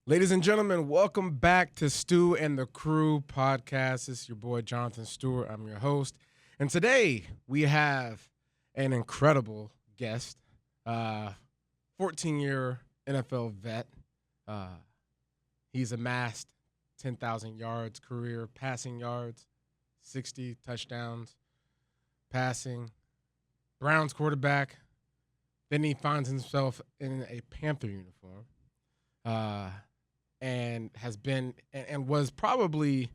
Ladies and gentlemen, welcome back to Stu and the Crew podcast. This is your boy Jonathan Stewart. I'm your host. And today we have an incredible guest, 14-year NFL vet. Uh, he's amassed 10,000 yards career passing yards, 60 touchdowns passing, Browns quarterback. Then he finds himself in a Panther uniform. And has been and was probably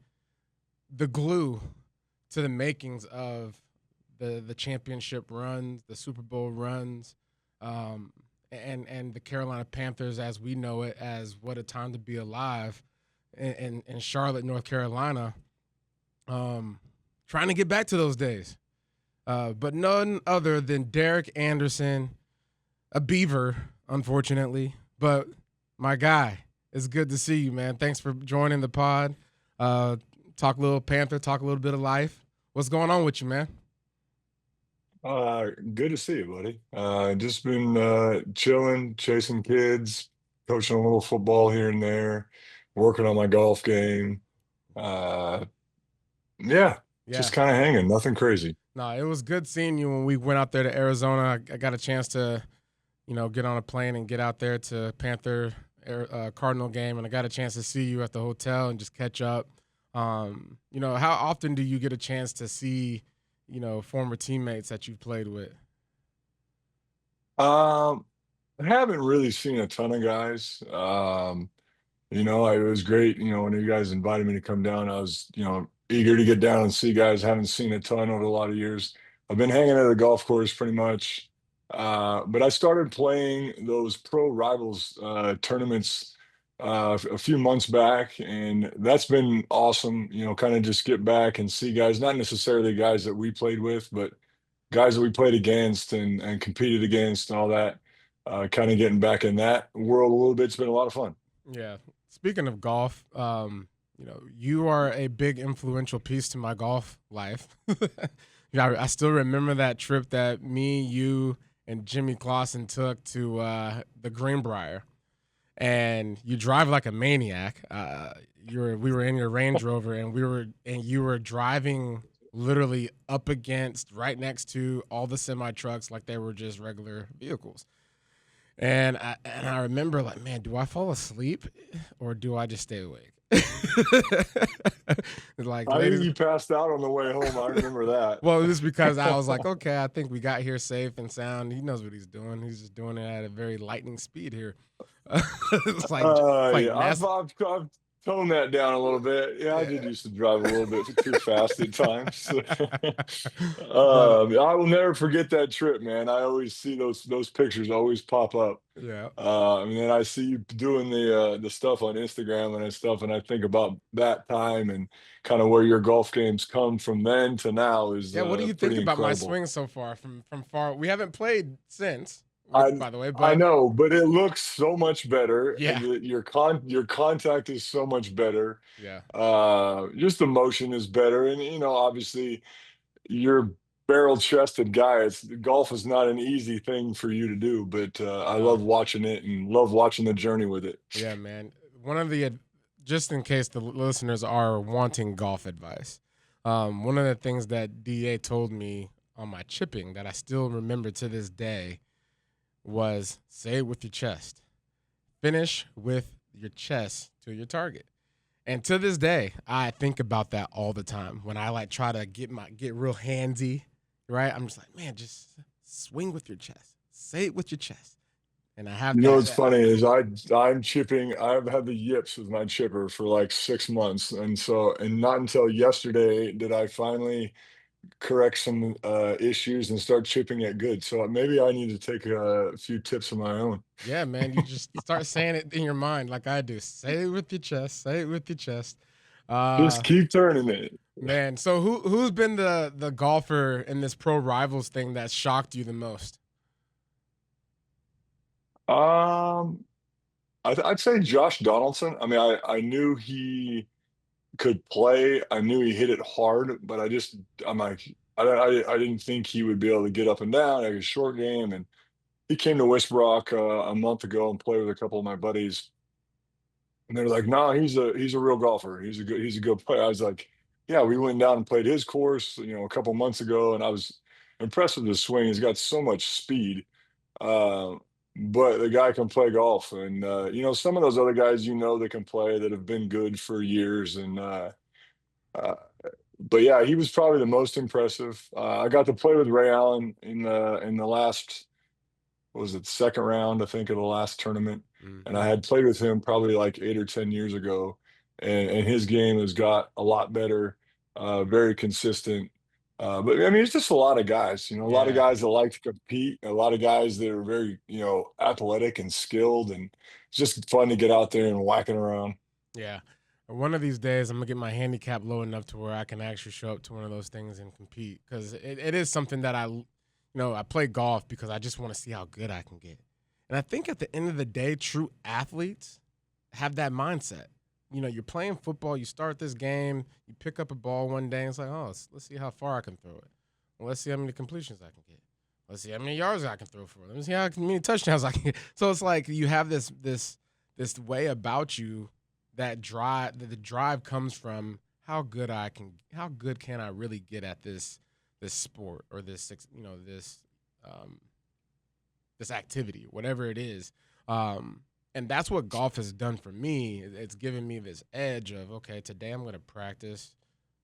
the glue to the makings of the championship runs, the Super Bowl runs, and the Carolina Panthers as we know it, as what a time to be alive in Charlotte, North Carolina. Trying to get back to those days. But none other than Derek Anderson, a Beaver, unfortunately, but my guy. It's good to see you, man. Thanks for joining the pod. Talk a little Panther, talk a little bit of life. What's going on with you, man? Good to see you, buddy. Just been chilling, chasing kids, coaching a little football here and there, working on my golf game. Uh, yeah, Yeah. just kind of hanging, nothing crazy. No, it was good seeing you when we went out there to Arizona. I got a chance to, get on a plane and get out there to Panther Cardinal game, and I got a chance to see you at the hotel and just catch up. How often do you get a chance to see, former teammates that you've played with? Um, I haven't really seen a ton of guys. It was great, when you guys invited me to come down. I was, eager to get down and see guys. Haven't seen a ton over a lot of years. I've been hanging at the golf course pretty much. But I started playing those pro rivals tournaments a few months back, and that's been awesome. Kind of just get back and see guys, not necessarily guys that we played with, but guys that we played against and competed against and all that. Kind of getting back in that world a little bit. It's been a lot of fun. Yeah. Speaking of golf, you are a big influential piece to my golf life. Yeah, I still remember that trip that me, you, and Jimmy Clausen took to the Greenbrier, and you drive like a maniac. We were in your Range Rover, and you were driving literally up against, right next to all the semi trucks like they were just regular vehicles. And I remember like, man, do I fall asleep or do I just stay awake? Like, I think ladies, you passed out on the way home. I remember that. well, it was because I was like, okay, I think we got here safe and sound. He knows what he's doing. He's just doing it at a very lightning speed here. It's like Yeah, I've, mass. I've I've toned that down a little bit. Yeah, I did Yeah. used to drive a little bit too fast at times. But I will never forget that trip, man. I always see those pictures always pop up. yeah, And then I see you doing the stuff on Instagram and stuff, and I think about that time and kind of where your golf games come from then to now is yeah. What do you think pretty about my incredible. swing so far from far? We haven't played since, I by the way, I but know, but it looks so much better. yeah, Your contact is so much better. yeah. Just the motion is better, and obviously you're a barrel-chested guy. Golf is not an easy thing for you to do, but I No, love watching it and love watching the journey with it. yeah, man. One of the just in case the listeners are wanting golf advice, one of the things that Da told me on my chipping that I still remember to this day was say it with your chest. Finish with your chest to your target. And to this day, I think about that all the time when I like try to get real handsy, right? I'm just like, man, just swing with your chest. Say it with your chest. And I have What's that. funny is I'm chipping. I've had the yips with my chipper for like 6 months, and not until yesterday did I finally correct some issues and start chipping it good. So maybe I need to take a few tips of my own. Yeah, man, you just start saying it in your mind like I do. Say it with your chest. Say it with your chest. Just Uh keep turning it. Man, so who's been the golfer in this pro rivals thing that shocked you the most? Um, I'd say Josh Donaldson. I mean, I knew he could play. I knew he hit it hard, but I'm like, I didn't think he would be able to get up and down. Like a short game, and he came to Westbrook a month ago and played with a couple of my buddies. And they're like, "No, he's a real golfer. He's a good player." I was like, "Yeah, we went down and played his course, a couple months ago, and I was impressed with his swing. He's got so much speed, uh, but the guy can play golf, and some of those other guys, that can play that have been good for years, and uh, but yeah, he was probably the most impressive. I got to play with Ray Allen in the last, what was it, second round, I think, of the last tournament. And Hmm. I had played with him probably like 8 or 10 years ago. And his game has got a lot better, very consistent. But I mean, it's just a lot of guys, a lot of Yeah. guys that like to compete, a lot of guys that are very, athletic and skilled. And it's just fun to get out there and whacking around. Yeah. One of these days, I'm gonna get my handicap low enough to where I can actually show up to one of those things and compete, because it is something that I play golf because I just want to see how good I can get. And I think at the end of the day, true athletes have that mindset. You're playing football, you start this game, you pick up a ball one day, and it's like, oh, let's see how far I can throw it. Well, let's see how many completions I can get. Let's see how many yards I can throw for it. Let me see how many touchdowns I can get. So it's like you have this way about you that drive. The drive comes from how good can I really get at this sport, or um, this activity, whatever it is. And that's what golf has done for me. It's given me this edge of, okay, today I'm going to practice,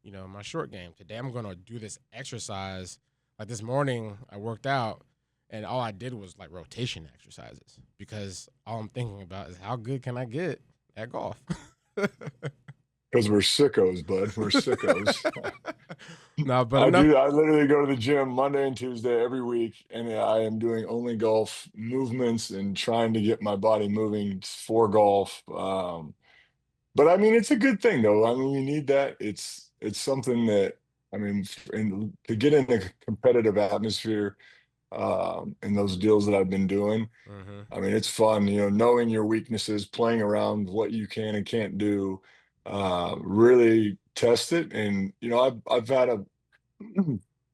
my short game. Today I'm going to do this exercise. Like this morning, I worked out, and all I did was like rotation exercises, because all I'm thinking about is how good can I get at golf. Because we're sickos, bud. We're sickos. No, but I enough. do. I literally go to the gym Monday and Tuesday every week, and I am doing only golf movements and trying to get my body moving for golf. But I mean, it's a good thing, though. I mean, we need that. It's something that, I mean, and to get in a competitive atmosphere, in those deals that I've been doing. Hmm. I mean, it's fun, knowing your weaknesses, playing around what you can and can't do, really test it. And, I've had a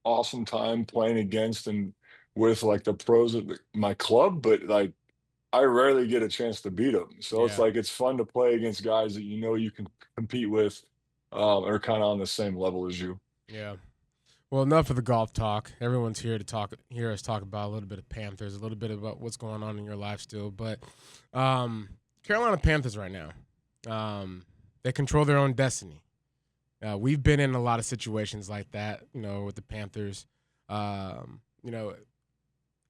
awesome time playing against and with like the pros at my club, but like I rarely get a chance to beat them. So it's Yeah, like it's fun to play against guys that you can compete with, are kind of on the same level as you. yeah. Well, enough of the golf talk. Everyone's here to hear us talk about a little bit of Panthers, a little bit about what's going on in your life still. But um, Carolina Panthers right now, they control their own destiny. We've been in a lot of situations like that, with the Panthers. Um, you know,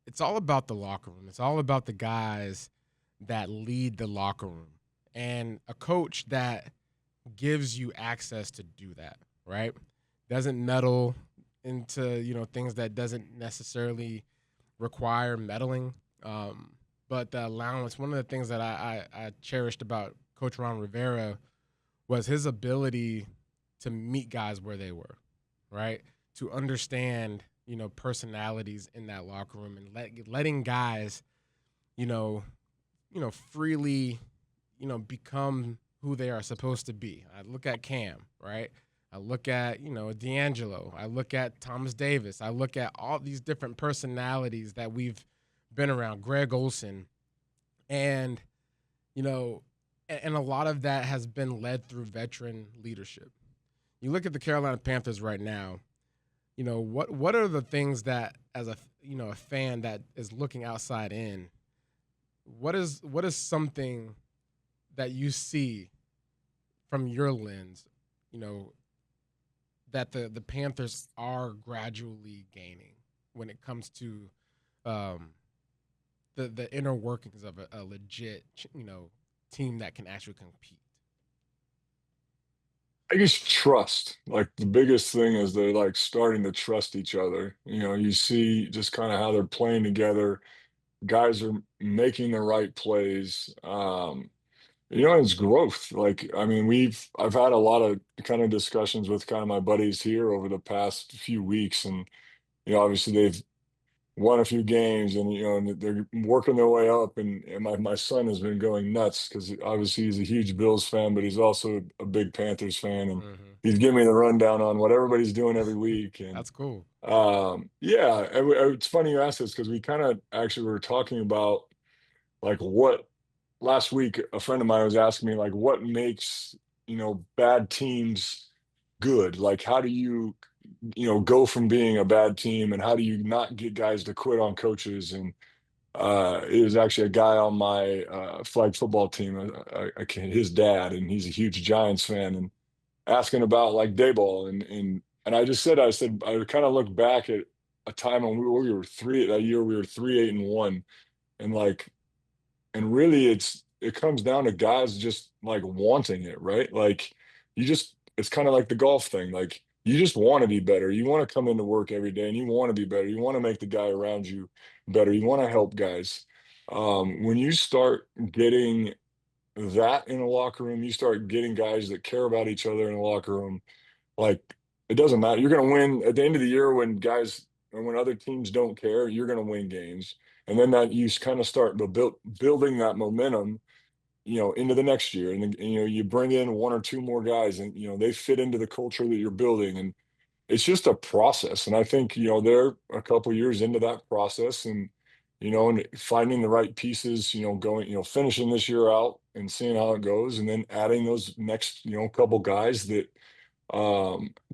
it's all about the locker room. It's all about the guys that lead the locker room, and a coach that gives you access to do that, right? Doesn't meddle into, things that doesn't necessarily require meddling. But the allowance, one of the things that I cherished about Coach Ron Rivera was his ability to meet guys where they were, right? To understand, personalities in that locker room, and letting guys, you know, freely, become who they are supposed to be. I look at Cam, right? I look at, D'Angelo. I look at Thomas Davis. I look at all these different personalities that we've been around, Greg Olson. And, you know, and a lot of that has been led through veteran leadership. You look at the Carolina Panthers right now, what are the things that, as a fan that is looking outside in, what is something that you see from your lens, you know, that the Panthers are gradually gaining when it comes to um, the inner workings of a legit, team that can actually compete. I guess trust. Like the biggest thing is they're like starting to trust each other. You see just kind of how they're playing together. Guys are making the right plays. It's growth. Like, I mean, I've had a lot of kind of discussions with kind of my buddies here over the past few weeks, and obviously they've won a few games, and and they're working their way up. And my son has been going nuts because obviously he's a huge Bills fan, but he's also a big Panthers fan, and Hmm. he's giving me the rundown on what everybody's doing every week. And That's cool. yeah, it's funny you asked this because we kind of actually were talking about like what last week, a friend of mine was asking me like, what makes, bad teams good? Like, how do you, go from being a bad team, and how do you not get guys to quit on coaches? And it was actually a guy on my flag football team, his dad, and he's a huge Giants fan, and asking about like Dayball, and I said I kind of look back at a time when we were three that year we were 3-8-1, and like, and really it comes down to guys just like wanting it, right? Like, it's kind of like the golf thing. Like, you just want to be better. You want to come into work every day and you want to be better. You want to make the guy around you better. You want to help guys. When you start getting that in a locker room, you start getting guys that care about each other in a locker room. Like, it doesn't matter. You're going to win at the end of the year when guys and when other teams don't care. You're going to win games, and then that you kind of start building that momentum, into the next year. And you bring in one or two more guys, and they fit into the culture that you're building, and it's just a process. And I think they're a couple years into that process, and finding the right pieces, going, finishing this year out and seeing how it goes, and then adding those next couple guys that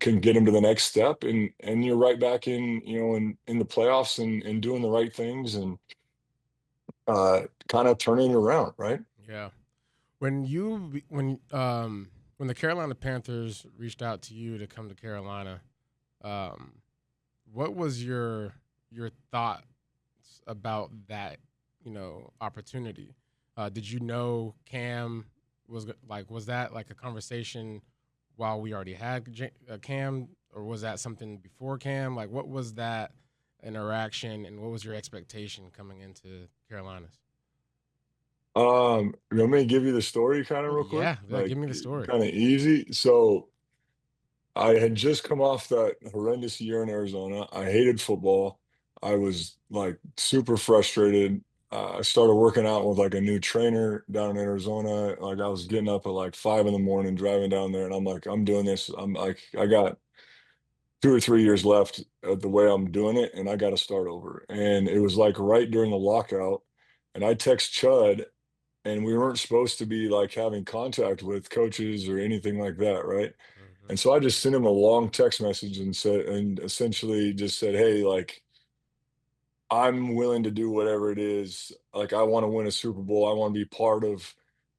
can get him to the next step, and you're right back in the playoffs, and doing the right things, and kind of turning it around, right? Yeah. When the Carolina Panthers reached out to you to come to Carolina, um, what was your thoughts about that, opportunity? Did you know Cam was that like a conversation while we already had Cam, or was that something before Cam? Like, what was that interaction, and what was your expectation coming into Carolina's? You want me to give you the story kind of real quick, Yeah, like give me the story. kind of easy? So I had just come off that horrendous year in Arizona. I hated football. I was like super frustrated. I started working out with like a new trainer down in Arizona. Like, I was getting up at like 5 in the morning, driving down there, and I'm like, I'm doing this. I'm like, I got 2 or 3 years left of the way I'm doing it, and I got to start over. And it was like right during the lockout, and I text Chud, and we weren't supposed to be like having contact with coaches or anything like that, right? Hmm. And so I just sent him a long text message and said, and essentially just said, hey, like, I'm willing to do whatever it is. Like, I want to win a Super Bowl. I want to be part of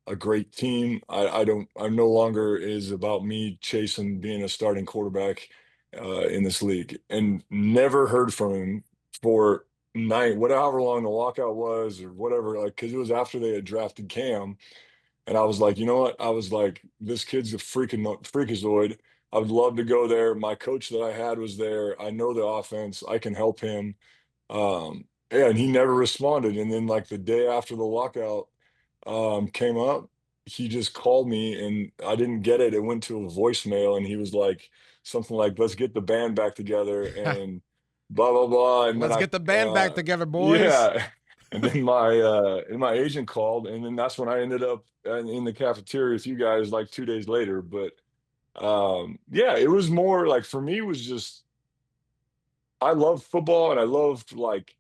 a great team. I'm no longer is about me chasing being a starting quarterback in this league. And never heard from him for whatever long the lockout was, or whatever, like, because it was after they had drafted Cam. And I was like, you know what? I was like, this kid's a freakazoid. I would love to go there. My coach that I had was there. I know the offense. I can help him. Yeah, and he never responded. And then like the day after the lockout came up, he just called me, and I didn't get it. It went to a voicemail, and he was like something like, "Let's get the band back together," and blah blah blah. And then Let's I get the band back together, boys. yeah. And then my agent called, and then that's when I ended up in the cafeteria with you guys like 2 days later. But yeah, it was more like, for me, it was just, I loved football, and I loved like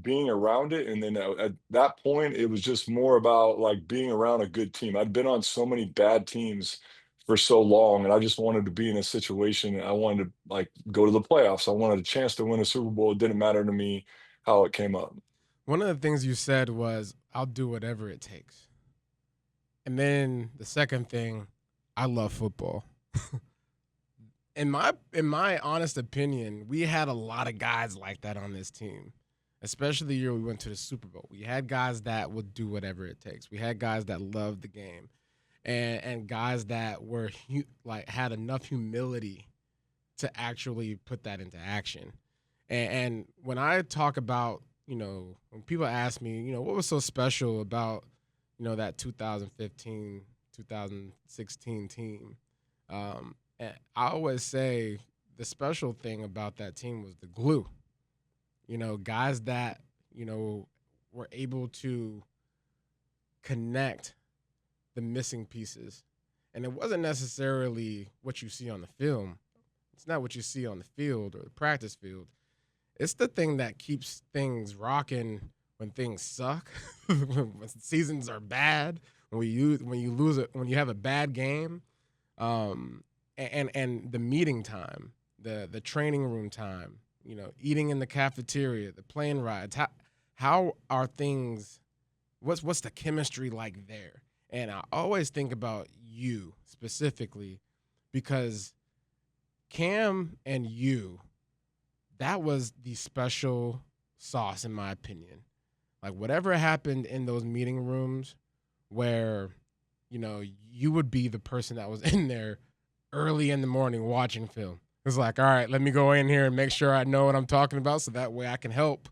being around it. And then at that point, it was just more about like being around a good team. I'd been on so many bad teams for so long, and I just wanted to be in a situation. I wanted to like go to the playoffs. I wanted a chance to win a Super Bowl. It didn't matter to me how it came up. One of the things you said was, "I'll do whatever it takes," and then the second thing, "I love football." In my honest opinion, we had a lot of guys like that on this team, especially the year we went to the Super Bowl. We had guys that would do whatever it takes. We had guys that loved the game, and guys that were like had enough humility to actually put that into action. And when I talk about, when people ask me, what was so special about, that 2015, 2016 team, and I always say the special thing about that team was the glue. Guys that, were able to connect the missing pieces. And it wasn't necessarily what you see on the film. It's not what you see on the field or the practice field. It's the thing that keeps things rocking when things suck, when seasons are bad, when you lose it, when you have a bad game, um, and the meeting time, the training room time, eating in the cafeteria, the plane rides. How are things? What's the chemistry like there? And I always think about you specifically because Cam and you, that was the special sauce in my opinion. Like whatever happened in those meeting rooms where you would be the person that was in there early in the morning watching film. It's like, all right, let me go in here and make sure I know what I'm talking about so that way I can help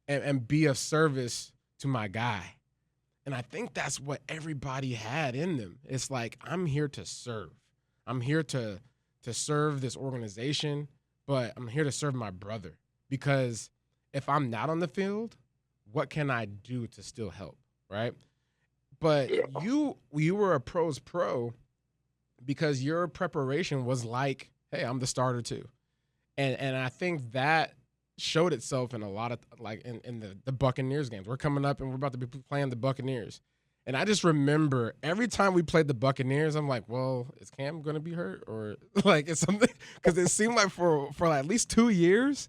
and be of service to my guy. And I think that's what everybody had in them. It's like, I'm here to serve. I'm here to serve this organization, but I'm here to serve my brother. Because if I'm not on the field, what can I do to still help? Right. But Yeah. you were a pro's pro because your preparation was like, hey, I'm the starter too. And I think that showed itself in a lot of like in the Buccaneers games. We're coming up and we're about to be playing the Buccaneers. And I just remember every time we played the Buccaneers, I'm like, well, is Cam going to be hurt or like it's something? Because it seemed like for like at least 2 years,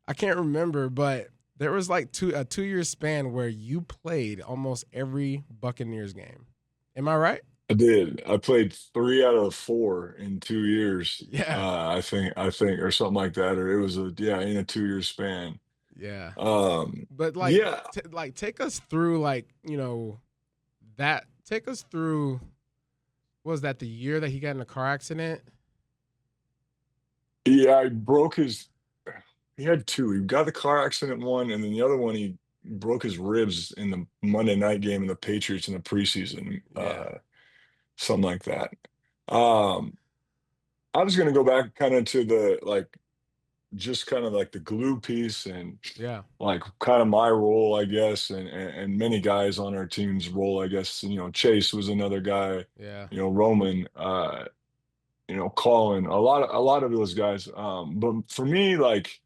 I can't remember, but there was like a 2 year span where you played almost every Buccaneers game. Am I right? I did. I played 3 out of 4 in 2 years. Yeah, I think, or something like that, or it was in a 2 year span. yeah. Um, But like, yeah, take us through like that. Take us through. Was that the year that he got in a car accident? yeah. I broke his. He had two. He got the car accident one, and then the other one he broke his ribs in the Monday night game in the Patriots in the preseason, Yeah, something like that. Um, I was gonna go back kind of to the like just kind of like the glue piece and yeah, like kind of my role, I guess, and many guys on our team's role, I guess. Chase was another guy. yeah, Roman, Colin, a lot of those guys. But for me, like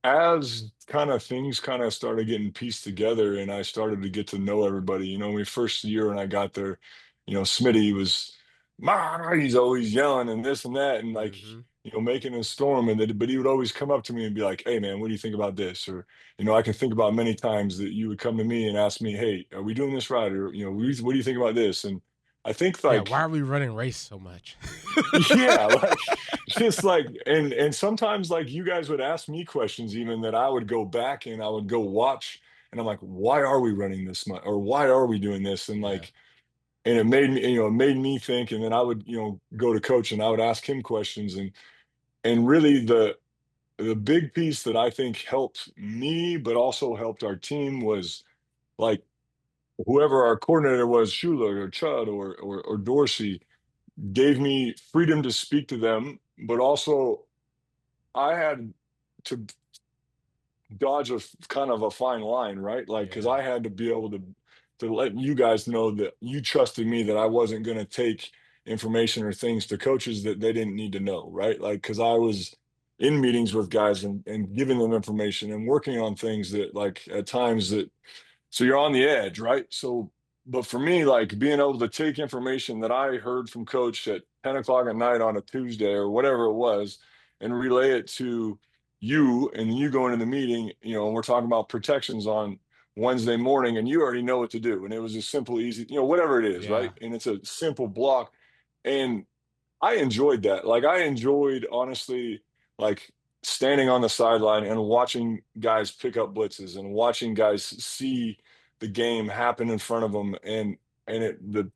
as kind of things kind of started getting pieced together and I started to get to know everybody, my first year when I got there, Smitty was, he's always yelling and this and that and like, mm-hmm. making a storm. But he would always come up to me and be like, hey man, what do you think about this? Or, I can think about many times that you would come to me and ask me, hey, are we doing this right? Or, what do you think about this? And I think Yeah. Why like are we running race so much? yeah, like just like and sometimes like you guys would ask me questions even that I would go back and I would go watch and I'm like, why are we running this much or why are we doing this? And Yeah, like and it made me think and then I would, go to coach and I would ask him questions and really the big piece that I think helped me but also helped our team was like whoever our coordinator was, Schuler or Chud or Dorsey, gave me freedom to speak to them, but also I had to dodge kind of a fine line, right? Like, because yeah, I had to be able to let you guys know that you trusted me that I wasn't going to take information or things to coaches that they didn't need to know, right? Like, because I was in meetings with guys and giving them information and working on things that like at times that so you're on the edge, right? But for me, like being able to take information that I heard from coach at 10 o'clock at night on a Tuesday or whatever it was and relay it to you and you go into the meeting, and we're talking about protections on Wednesday morning and you already know what to do. And it was a simple, easy, whatever it is, yeah, right? And it's a simple block. And I enjoyed that. Like I enjoyed honestly, like standing on the sideline and watching guys pick up blitzes and watching guys see the game happen in front of them the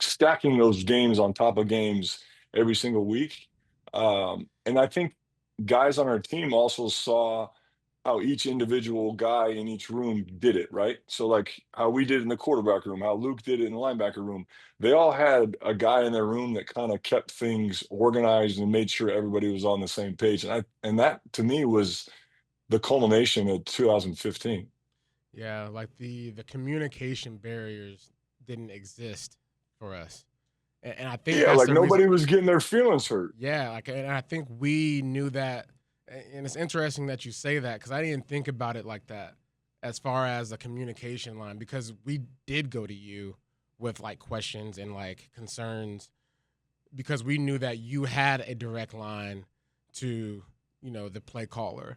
stacking those games on top of games every single week. And I think guys on our team also saw how each individual guy in each room did it, right? So like how we did in the quarterback room, how Luke did it in the linebacker room. They all had a guy in their room that kind of kept things organized and made sure everybody was on the same page. And that to me was the culmination of 2015. yeah. Like the communication barriers didn't exist for us, and I think Yeah, that's like the reason. nobody was getting their feelings hurt. Yeah, like, and I think we knew that, and it's interesting that you say that because I didn't think about it like that. as far as a communication line, because we did go to you with like questions and like concerns, because we knew that you had a direct line to, the play caller,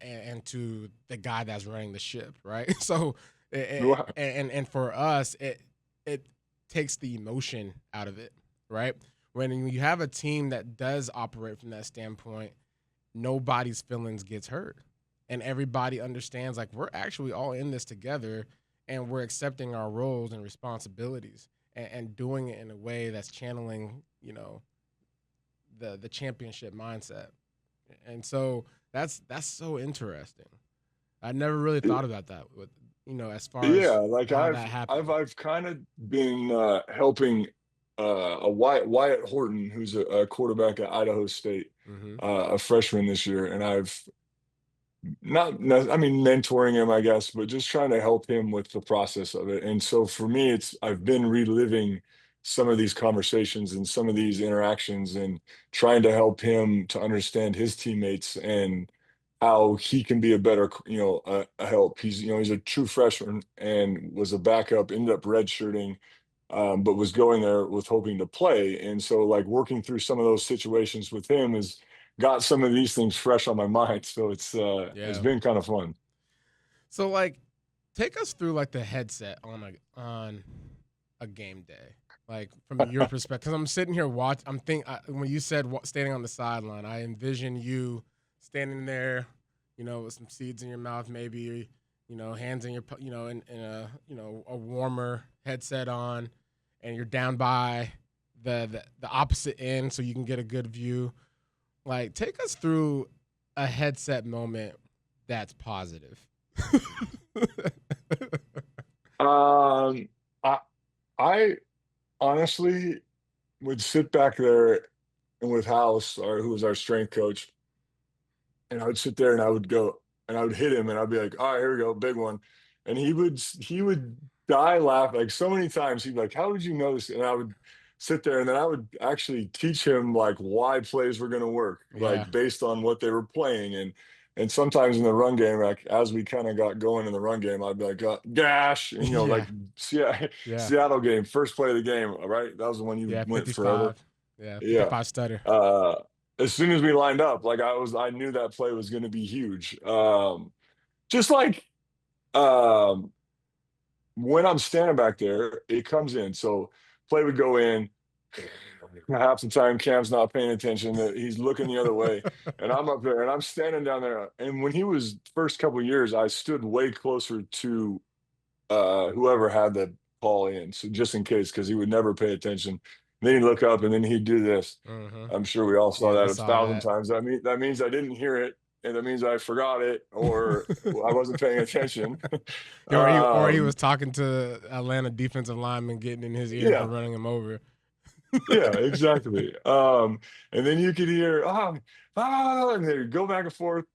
and to the guy that's running the ship, right? So, and for us, it takes the emotion out of it, right? When you have a team that does operate from that standpoint, nobody's feelings gets hurt, and everybody understands like we're actually all in this together, and we're accepting our roles and responsibilities, and doing it in a way that's channeling, the championship mindset. And so that's so interesting. I never really thought about that with, as far Yeah, as like how I've that I've happened. I've kind of been helping a Wyatt Horton, who's a quarterback at Idaho State, Mm-hmm. a freshman this year, and I've I mean, mentoring him, I guess, but just trying to help him with the process of it. And so for me, I've been reliving some of these conversations and some of these interactions and trying to help him to understand his teammates and how he can be a better, a help. He's a true freshman and was a backup, ended up redshirting, but was going there with hoping to play. And so, like, working through some of those situations with him has got some of these things fresh on my mind. So it's Yeah. been kind of fun. So like, take us through like the headset on a game day, like from your perspective. Because I'm sitting here when you said standing on the sideline, I envision you standing there, with some seeds in your mouth, maybe, hands in your, in a, a warmer headset on, and you're down by the opposite end, so you can get a good view. Like, take us through a headset moment that's positive. Um, I I honestly would sit back there and with House, or who was our strength coach, and I would sit there and I would go and I would hit him and I'd be like, all right, here we go, big one. And he would die laughing like so many times. He'd be like, how did you know this? And I would sit there and then I would actually teach him like why plays were going to work, Yeah. like based on what they were playing. And sometimes in the run game, like as we kind of got going in the run game, I'd be like, gash, and like Yeah. Yeah. Seattle game, first play of the game, all right? That was the one you Yeah. went forever. 55. Yeah. Yeah. 55 stutter. Uh, as soon as we lined up, like I knew that play was going to be huge. Just like um, when I'm standing back there, it comes in. So play would go in. Half the time, Cam's not paying attention. That he's looking the other way, and I'm up there, and I'm standing down there. And when he was first couple of years, I stood way closer to whoever had the ball in, so just in case, because he would never pay attention. Then he'd look up, and then he'd do this. Mm-hmm. I'm sure we all saw Yeah, we that a saw thousand that. times. That means I didn't hear it, and that means I forgot it, or I wasn't paying attention. Or he um, was talking to Atlanta defensive lineman, getting in his ear for yeah, running him over. yeah, exactly. And then you could hear and they go back and forth,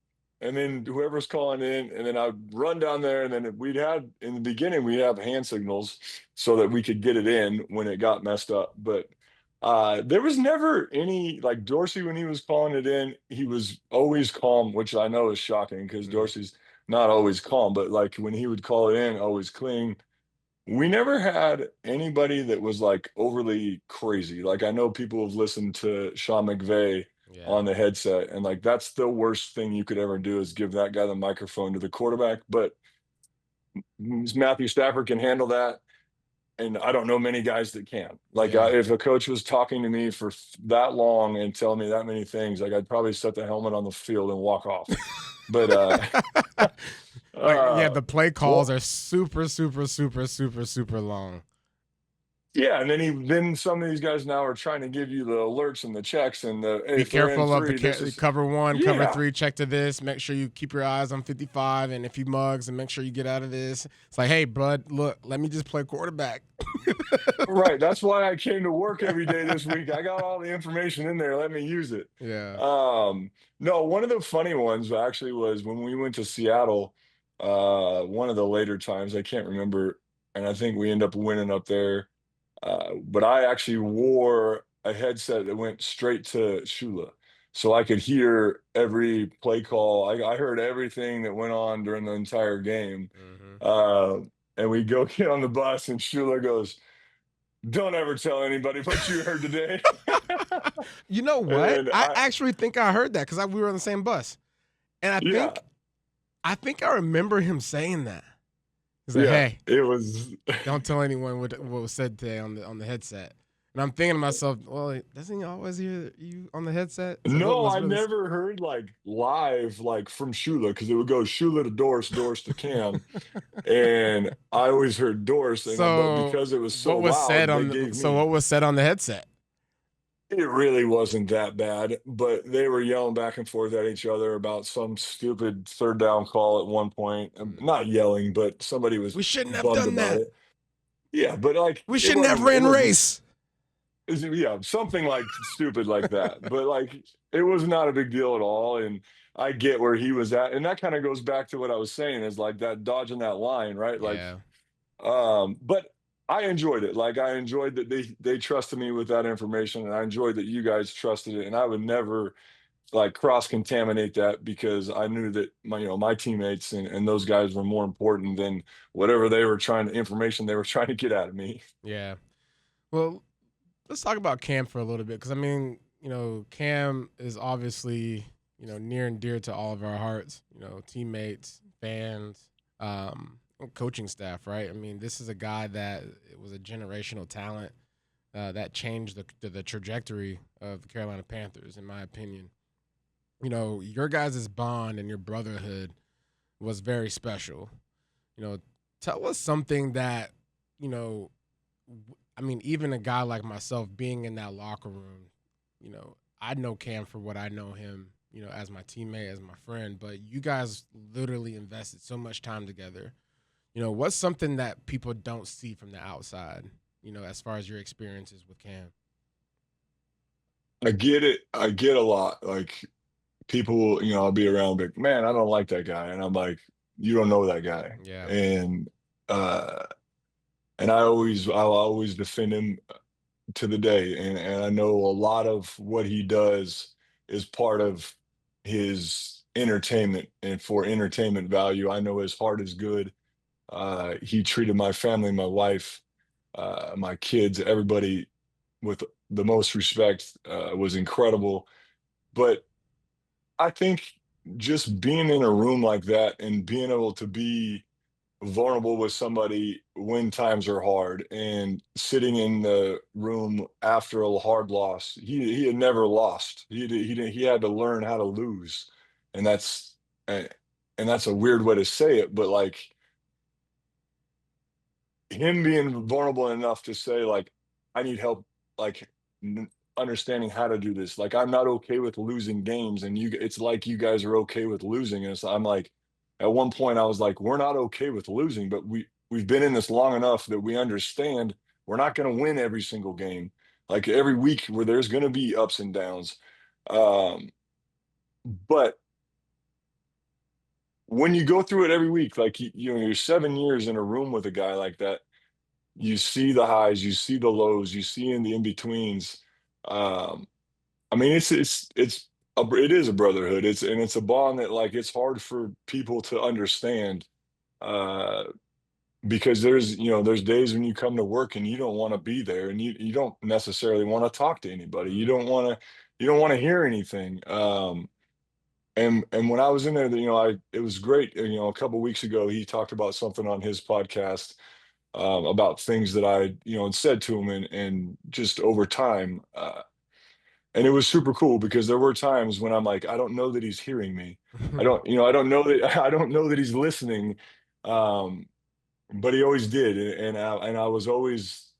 and then whoever's calling in, and then I'd run down there, and then we'd have in the beginning we'd have hand signals so that we could get it in when it got messed up. But there was never any like Dorsey when he was calling it in, he was always calm, which I know is shocking because Mm, Dorsey's not always calm, but like when he would call it in, always clean. We never had anybody that was like overly crazy. Like I know people have listened to Sean McVay yeah. on the headset, and like that's the worst thing you could ever do is give that guy the microphone to the quarterback. But Matthew Stafford can handle that, and I don't know many guys that can. Like Yeah. if a coach was talking to me for that long and telling me that many things, like I'd probably set the helmet on the field and walk off. But Like, yeah, uh, the play calls well, are super, super, super, super, super long. yeah, and then some of these guys now are trying to give you the alerts and the checks and the hey, Be if they're in careful of three, this is cover one, cover yeah, three, check to this. Make sure you keep your eyes on 55. And if he mugs, and make sure you get out of this. It's like, hey, bud, look, let me just play quarterback. right. That's why I came to work every day this week. I got all the information in there. Let me use it. Yeah. Um, no, one of the funny ones actually was when we went to Seattle, one of the later times, I can't remember, and I think we end up winning up there. But I actually wore a headset that went straight to Shula. so I could hear every play call. I heard everything that went on during the entire game. Hmm. Uh, and we go get on the bus, and Shula goes, "Don't ever tell anybody what you heard today." You know what? And I actually think I heard that because we were on the same bus, and yeah, I think I remember him saying that. He's like, yeah, "Hey, it was. don't tell anyone what was said today on the headset." And I'm thinking to myself, well, doesn't he always hear you on the headset? So what No, was I really? never heard like live, like from Shula, because it would go Shula to Doris, Doris to Cam, and I always heard Doris, but So because it was so loud, they gave me. what was said on the headset? It really wasn't that bad, but they were yelling back and forth at each other about some stupid third down call at one point. Mm. Not yelling, but somebody was We shouldn't have bummed done about that. it. Yeah, but like We shouldn't have ran race. yeah, something like stupid like that. But like it was not a big deal at all. And I get where he was at. And that kind of goes back to what I was saying is like that dodging that line, right? Like, Yeah, but I enjoyed it. Like I enjoyed that they trusted me with that information, and I enjoyed that you guys trusted it. And I would never like cross contaminate that, because I knew that my teammates and those guys were more important than whatever they were trying to information they were trying to get out of me. yeah. Well, let's talk about Cam for a little bit because I mean, Cam is obviously near and dear to all of our hearts. Teammates, fans, coaching staff. Right. I mean, this is a guy that it was a generational talent that changed the trajectory of the Carolina Panthers, in my opinion. Your guys' bond and your brotherhood was very special. Tell us something that you know I mean, even a guy like myself being in that locker room, I know Cam for what I know him, as my teammate, as my friend, but you guys literally invested so much time together. What's something that people don't see from the outside, as far as your experiences with Cam? I get it. I get a lot. Like people, I'll be around, like, man, I don't like that guy. And I'm like, you don't know that guy. Yeah. Uh and I'll always defend him to the day. And I know a lot of what he does is part of his entertainment, and for entertainment value. I know his heart is good. He treated my family, my wife, my kids, everybody with the most respect, was incredible. But I think just being in a room like that and being able to be vulnerable with somebody when times are hard, and sitting in the room after a hard loss, he had never lost. He had to learn how to lose. And and that's a weird way to say it, but like him being vulnerable enough to say like, I need help, like understanding how to do this. Like I'm not okay with losing games, and it's like you guys are okay with losing. And so I'm like, at one point I was like, we're not okay with losing, but we've been in this long enough that we understand we're not going to win every single game. Like every week where there's going to be ups and downs. um but when you go through it every week, like you're 7 years in a room with a guy like that, you see the highs, you see the lows, you see in the in betweens. Um, I mean, it is a brotherhood. It's a bond that like it's hard for people to understand, uh, because there's days when you come to work and you don't want to be there, and you don't necessarily want to talk to anybody. Hmm. You don't want to hear anything. And when I was in there, it was great. A couple weeks ago, he talked about something on his podcast, about things that I, had said to him, and just over time. And it was super cool because there were times when I'm like, I don't know that he's hearing me. I don't know that I don't know that he's listening. Um, but he always did. And I was always,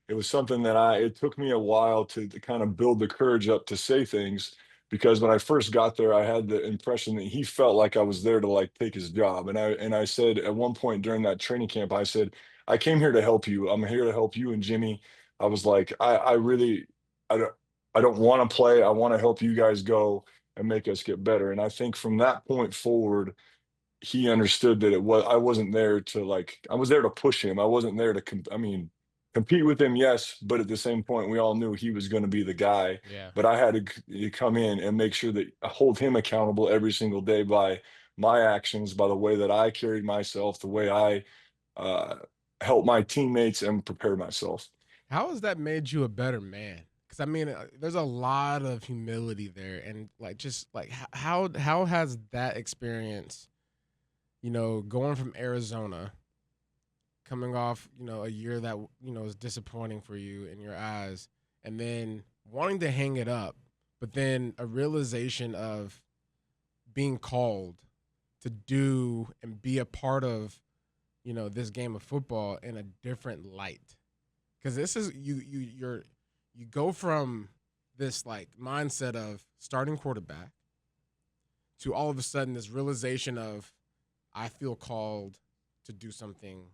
it was something that it took me a while to kind of build the courage up to say things, because when I first got there, I had the impression that he felt like I was there to like take his job. And I said at one point during that training camp, I said, I came here to help you. I'm here to help you and Jimmy. I was like, I really, I don't, I don't want to play. I want to help you guys go and make us get better. And I think from that point forward, he understood that I wasn't there to like, I was there to push him. I wasn't there to, I mean, compete with him, yes, but at the same point, we all knew he was going to be the guy. Yeah. But I had to come in and make sure that I hold him accountable every single day by my actions, by the way that I carried myself, the way I uh, help my teammates and prepare myself. How has that made you a better man? Because I mean, there's a lot of humility there, and like just like how has that experience, going from Arizona, coming off, a year that was disappointing for you in your eyes, and then wanting to hang it up, but then a realization of being called to do and be a part of, this game of football in a different light. Because this is you go from this like mindset of starting quarterback to all of a sudden this realization of I feel called to do something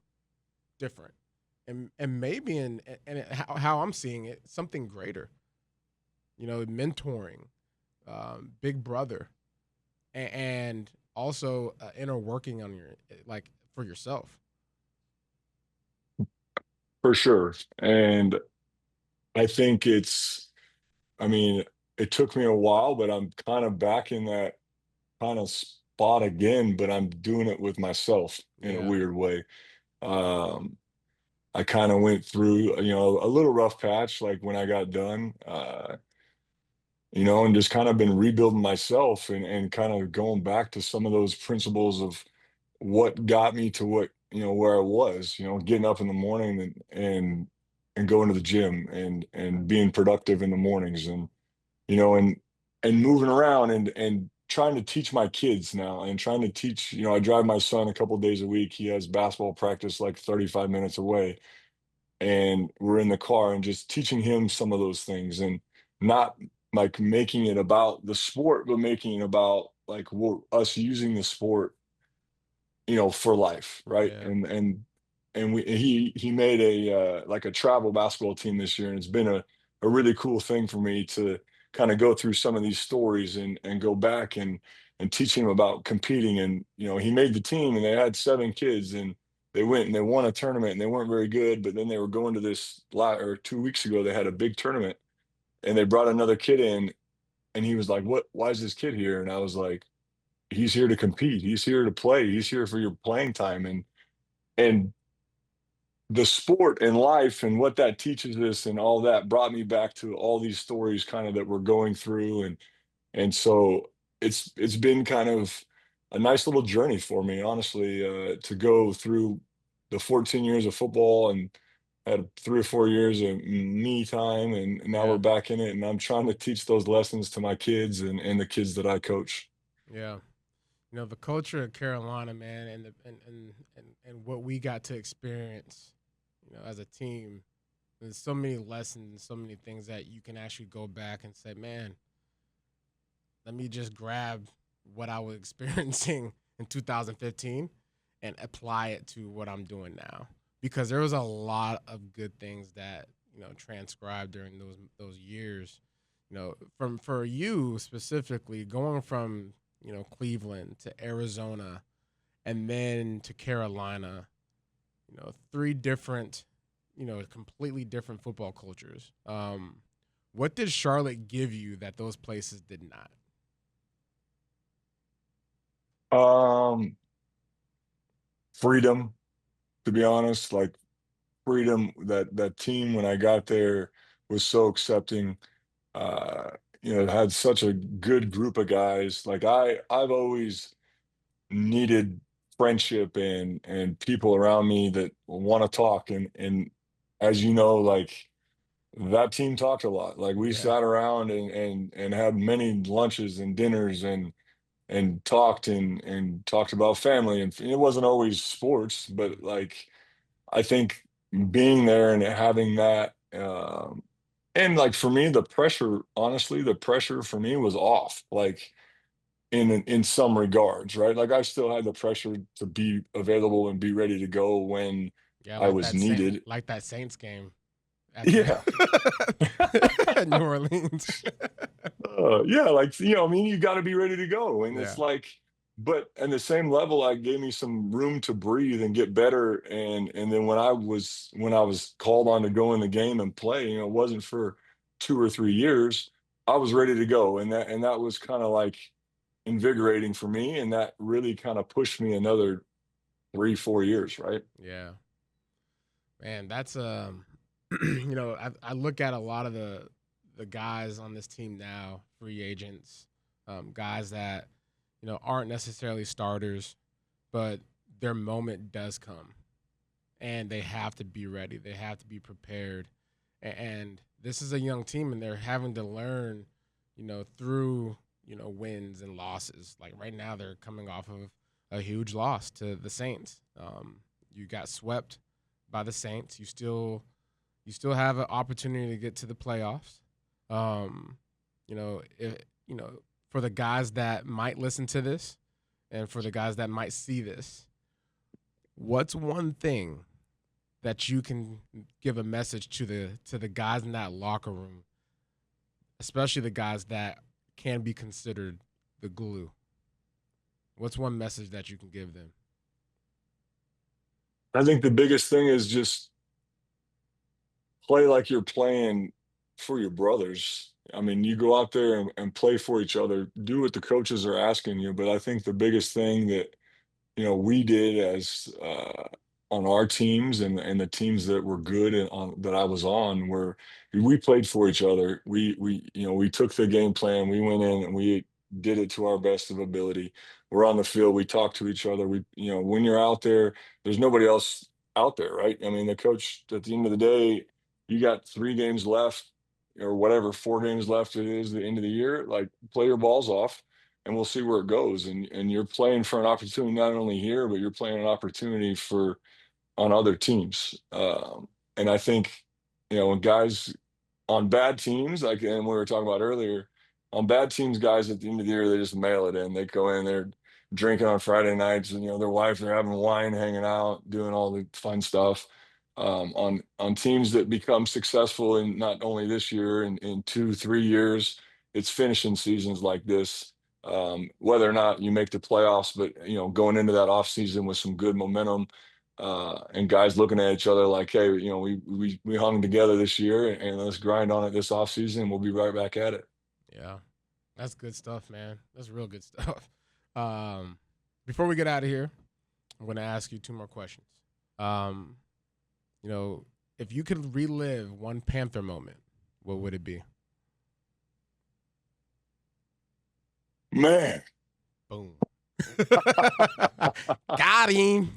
different, and maybe how I'm seeing it, something greater. Mentoring, big brother, and also inner working on your like for yourself. For sure. And I think I mean, it took me a while, but I'm kind of back in that kind of spot again, but I'm doing it with myself in a Yeah, weird way. Um, I kind of went through, a little rough patch, like when I got done, and just kind of been rebuilding myself and kind of going back to some of those principles of what got me to where I was, getting up in the morning and going to the gym and being productive in the mornings and moving around and trying to teach my kids now and trying to teach, I drive my son a couple days a week. He has basketball practice like 35 minutes away, and we're in the car and just teaching him some of those things and not like making it about the sport, but making it about like us using the sport, for life, right? yeah, And he made a like a travel basketball team this year, and it's been a really cool thing for me to kind of go through some of these stories and go back and teach him about competing. And he made the team, and they had 7 kids, and they went and they won a tournament, and they weren't very good, but then they were going to this or 2 weeks ago they had a big tournament, and they brought another kid in, and he was like, "What? Why is this kid here?" And I was like, he's here to compete. He's here to play. He's here for your playing time. And the sport and life and what that teaches us and all that brought me back to all these stories kind of that we're going through. And so it's been kind of a nice little journey for me, honestly, to go through the 14 years of football and had 3 or 4 years of me time, and now we're yeah, back in it, and I'm trying to teach those lessons to my kids and the kids that I coach. yeah. The culture of Carolina, man, and what we got to experience, as a team. There's so many lessons, so many things that you can actually go back and say, man, let me just grab what I was experiencing in 2015 and apply it to what I'm doing now. Because there was a lot of good things that transcribed during those years. From for you specifically, going from Cleveland to Arizona and then to Carolina, three different, completely different football cultures. What did Charlotte give you that those places did not? Um, Freedom, to be honest, like freedom. That team when I got there was so accepting. Uh, it had such a good group of guys. Like I've always needed friendship and people around me that want to talk. And as you know, like that team talked a lot. Like we Yeah, sat around and had many lunches and dinners and talked about family. And it wasn't always sports, but like I think being there and having that, and like for me, the pressure, honestly, the pressure for me was off. Like in some regards, right? Like I still had the pressure to be available and be ready to go when yeah, I was needed. Like that Saints game at the Yeah. at New Orleans. Yeah, like I mean, you got to be ready to go, and it's Yeah, like but in the same level, like gave me some room to breathe and get better. And then when I was called on to go in the game and play, it wasn't for 2 or 3 years. I was ready to go, and that was kind of like invigorating for me, and that really kind of pushed me another 3 4 years, right? Yeah, man, that's I look at a lot of the guys on this team now, free agents, guys that aren't necessarily starters, but their moment does come, and they have to be ready. They have to be prepared, and this is a young team, and they're having to learn, through wins and losses. Like right now, they're coming off of a huge loss to the Saints. You got swept by the Saints. You still have an opportunity to get to the playoffs. Um, if, for the guys that might listen to this, and for the guys that might see this, what's one thing that you can give a message to the guys in that locker room, especially the guys that can be considered the glue? What's one message that you can give them? I think the biggest thing is just play like you're playing for your brothers. I mean, you go out there and play for each other, do what the coaches are asking you. But I think the biggest thing that we did as on our teams and the teams that were good and on that I was on, where we played for each other. We took the game plan, we went in and we did it to our best of ability. We're on the field, we talk to each other. When you're out there, there's nobody else out there, right? I mean, the coach at the end of the day, you got 3 games left or whatever, 4 games left it is the end of the year. Like, play your balls off and we'll see where it goes. And you're playing for an opportunity not only here, but you're playing an opportunity for on other teams. And I think when guys on bad teams, like and we were talking about earlier, on bad teams, guys at the end of the year they just mail it in. They go in, they're drinking on Friday nights, and their wife, they're having wine, hanging out, doing all the fun stuff. On teams that become successful in not only this year, in 2 3 years, it's finishing seasons like this. Whether or not you make the playoffs, but going into that off season with some good momentum, and guys looking at each other like, hey, we hung together this year, and let's grind on it this off season. We'll be right back at it. Yeah, that's good stuff, man. That's real good stuff. Um, Before we get out of here, I'm going to ask you two more questions. Um, if you could relive one Panther moment, what would it be? Man. Boom. Got him.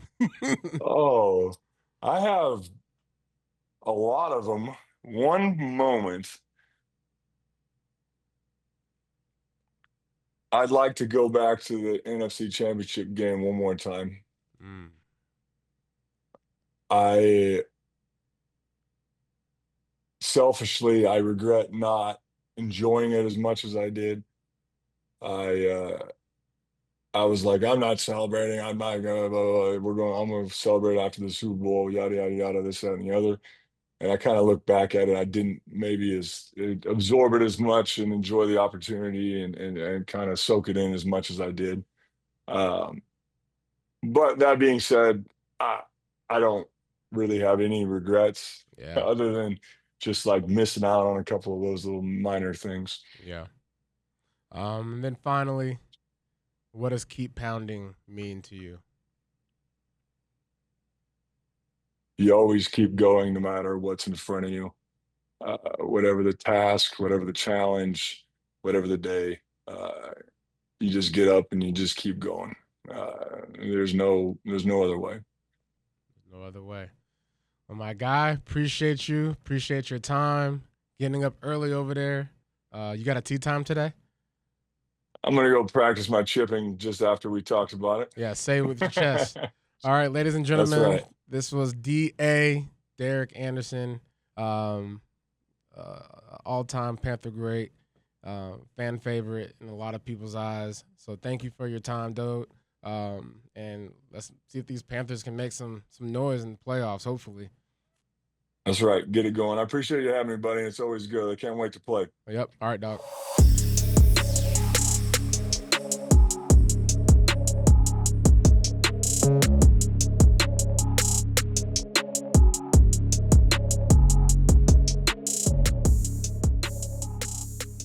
Oh, I have a lot of them. One moment, I'd like to go back to the NFC Championship game one more time. Mm, I selfishly, I regret not enjoying it as much as I did. I I was like, I'm not celebrating. I'm not gonna. Blah, blah, blah. I'm gonna celebrate after the Super Bowl. Yada yada yada. This that and the other. And I kind of look back at it. I didn't maybe absorb it as much and enjoy the opportunity and kind of soak it in as much as I did. Um, but that being said, I don't really have any regrets yeah, other than just like missing out on a couple of those little minor things. yeah. And then finally, what does keep pounding mean to you? You always keep going no matter what's in front of you, whatever the task, whatever the challenge, whatever the day. You just get up and you just keep going. There's no other way. No other way. Well, my guy, appreciate you. Appreciate your time. Getting up early over there. You got a tea time today? I'm gonna go practice my chipping just after we talked about Yeah, say it with your chest. it. All right, ladies and That's gentlemen, right. this was D.A. Derek Anderson, um, all-time Panther great, fan favorite in a lot of people's eyes. So thank you for your time, dude. And let's see if these Panthers can make some noise in the playoffs. Hopefully. That's right. Get it going. I appreciate you having me, buddy. It's always good. I can't wait to play. Yep. All right, dog.